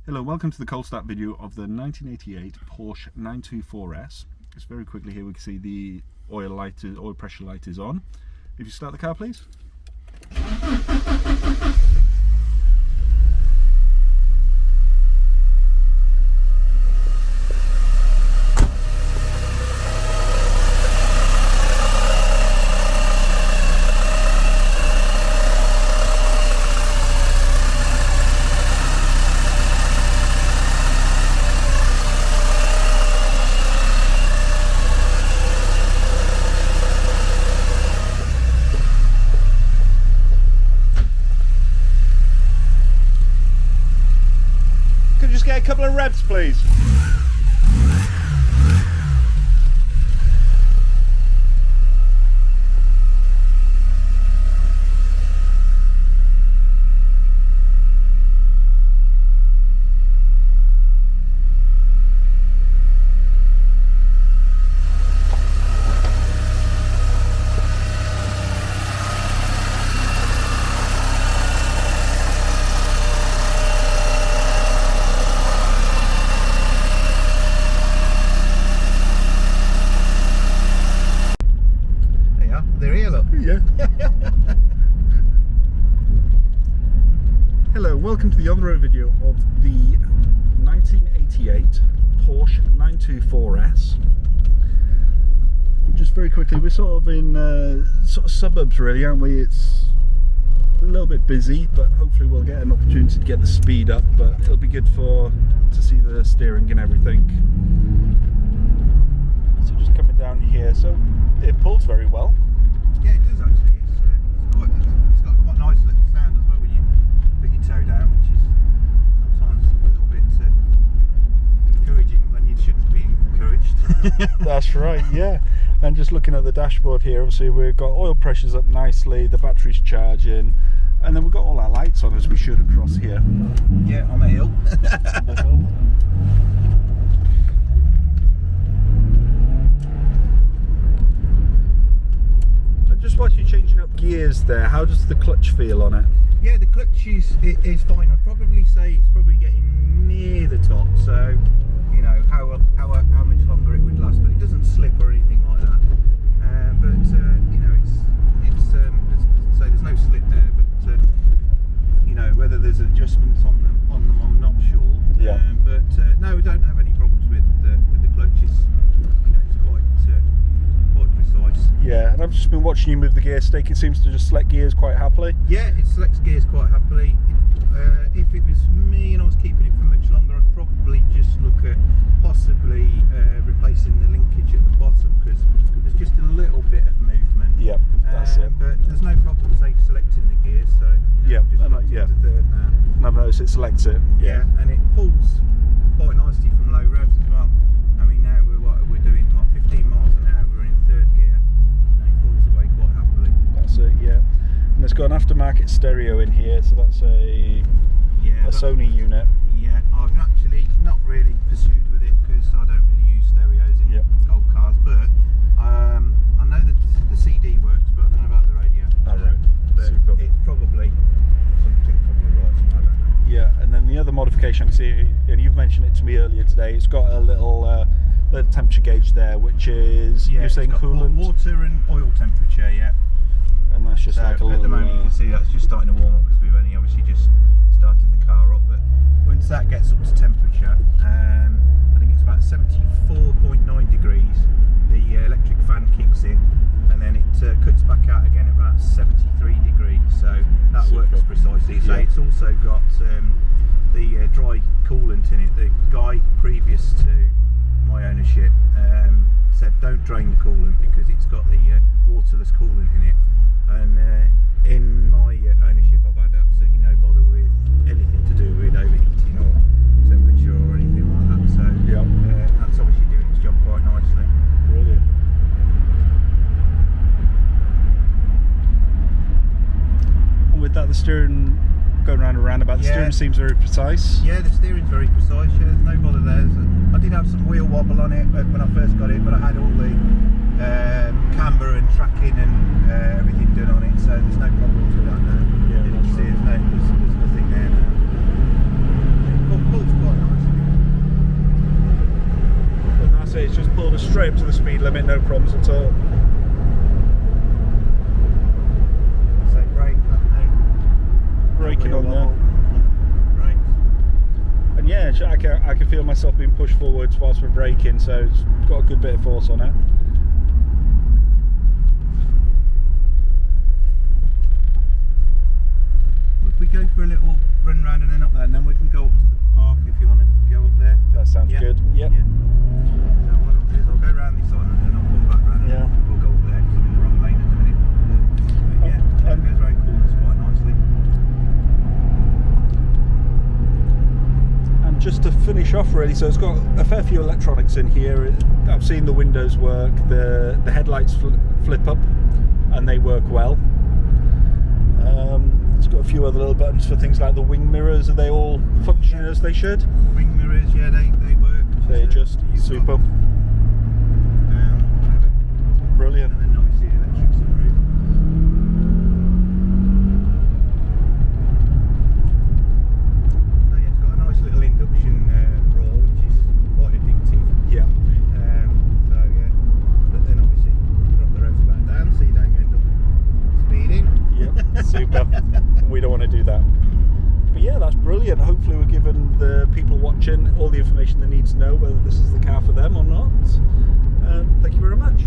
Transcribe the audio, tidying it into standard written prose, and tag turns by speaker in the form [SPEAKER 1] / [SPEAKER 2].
[SPEAKER 1] Hello, welcome to the cold start video of the 1988 Porsche 924S. Just very quickly here we can see the oil pressure light is on. If you start the car please. Could you just get a couple of revs, please?
[SPEAKER 2] They're here, look.
[SPEAKER 1] Yeah. Hello, welcome to the on-the-road video of the 1988 Porsche 924S. Just very quickly, we're sort of in sort of suburbs really, aren't we? It's a little bit busy, but hopefully we'll get an opportunity to get the speed up, but it'll be good to see the steering and everything. So just coming down here, so it pulls very well.
[SPEAKER 2] Yeah, it does actually. It's got quite a nice little sound as well when you put your toe down, which is sometimes a little bit encouraging when you shouldn't be encouraged.
[SPEAKER 1] That's right, yeah. And just looking at the dashboard here, obviously we've got oil pressures up nicely, the battery's charging, and then we've got all our lights on as we should across here.
[SPEAKER 2] Yeah, on the hill.
[SPEAKER 1] On the hill. Just whilst you're changing up gears there, how does the clutch feel on it?
[SPEAKER 2] Yeah, the clutch is fine. I'd probably say it's probably getting near the top, so you know how much longer it would last, but it doesn't slip or anything like that. You know, there's no slip there, but you know, whether there's adjustments on them, I'm not sure.
[SPEAKER 1] Yeah.
[SPEAKER 2] No, we don't have any problems with the clutch. It's, you know, it's quite precise.
[SPEAKER 1] Yeah, and I've just been watching you move the gear stick. It seems to just select gears quite happily.
[SPEAKER 2] Yeah, it selects gears quite happily. If it was me and I was keeping it for much longer, I'd probably just look at possibly replacing the linkage at the bottom, because there's just a little bit of movement.
[SPEAKER 1] Yep, that's it.
[SPEAKER 2] But there's no problem, say, selecting the gears. So
[SPEAKER 1] Yep,
[SPEAKER 2] just
[SPEAKER 1] yeah.
[SPEAKER 2] to third now.
[SPEAKER 1] And I've noticed it selects it.
[SPEAKER 2] Yeah, and it pulls quite nicely from low revs as well. I mean, now we're doing like 15 miles an hour. We're in third gear, and it pulls away quite happily.
[SPEAKER 1] That's it, yeah. And it's got an aftermarket stereo in here, so that's a Sony unit.
[SPEAKER 2] Yeah, I've actually not really pursued with it because I don't really use stereos in old cars, but I know that the CD works, but I don't know about the radio.
[SPEAKER 1] Alright,
[SPEAKER 2] but
[SPEAKER 1] super.
[SPEAKER 2] it's probably something right, I don't know.
[SPEAKER 1] Yeah, and then the other modification I see, and you've mentioned it to me earlier today, it's got a little temperature gauge there, which is, you're saying coolant?
[SPEAKER 2] Water and oil temperature, yeah.
[SPEAKER 1] And that's just
[SPEAKER 2] so
[SPEAKER 1] like a little...
[SPEAKER 2] At the moment you can see that's just starting to warm up because we've only obviously just started the car up, but once that gets up to temperature, I think it's about 74.9 degrees, the electric fan kicks in, and then it cuts back out again at about 73 degrees, so that works precisely. So it's also got the dry coolant in it. The guy previous to my ownership said don't drain the coolant because it's got the waterless coolant in it, and in my ownership I've had absolutely no bother with anything to do with overheating or temperature or anything like that, so that's obviously doing its job quite nicely.
[SPEAKER 1] Brilliant. And with that, the steering going round and round about, the steering seems very precise.
[SPEAKER 2] Yeah, the steering's very precise, yeah, there's no bother there. I did have some wheel wobble on it when I first got it, but I had all the camber and tracking and everything done on it, so there's no problems with that now. Yeah, you can see there's nothing there now. It pulls
[SPEAKER 1] speed limit, no problems at all.
[SPEAKER 2] Say brake,
[SPEAKER 1] Braking on there.
[SPEAKER 2] Brakes.
[SPEAKER 1] And yeah, I can feel myself being pushed forwards whilst we're braking, so it's got a good bit of force on it.
[SPEAKER 2] If we go for a little run round and then up there, and then we can go up to the park if you want to go up there.
[SPEAKER 1] That sounds good. Yep.
[SPEAKER 2] Yeah. So what I'll do is I'll go round this one and then I'll come back round
[SPEAKER 1] Yeah.
[SPEAKER 2] and we'll go up there because I'm in the wrong lane at the minute. But yeah, it goes round corners quite nicely.
[SPEAKER 1] And just to finish off really, so it's got a fair few electronics in here. I've seen the windows work, the headlights flip up and they work well. It's got a few other little buttons for things like the wing mirrors. Are they all functioning as they should?
[SPEAKER 2] Wing mirrors, yeah, they work.
[SPEAKER 1] They're just super.
[SPEAKER 2] Down, whatever.
[SPEAKER 1] Brilliant.
[SPEAKER 2] And then obviously electric sunroof. So yeah, it's got a nice little induction roar, which is quite addictive.
[SPEAKER 1] Yeah.
[SPEAKER 2] So yeah, but then obviously drop the revs back down so you don't end up speeding.
[SPEAKER 1] Yep. Super. We don't want to do that. But yeah, that's brilliant. Hopefully we're giving the people watching all the information they need to know whether this is the car for them or not. Thank you very much.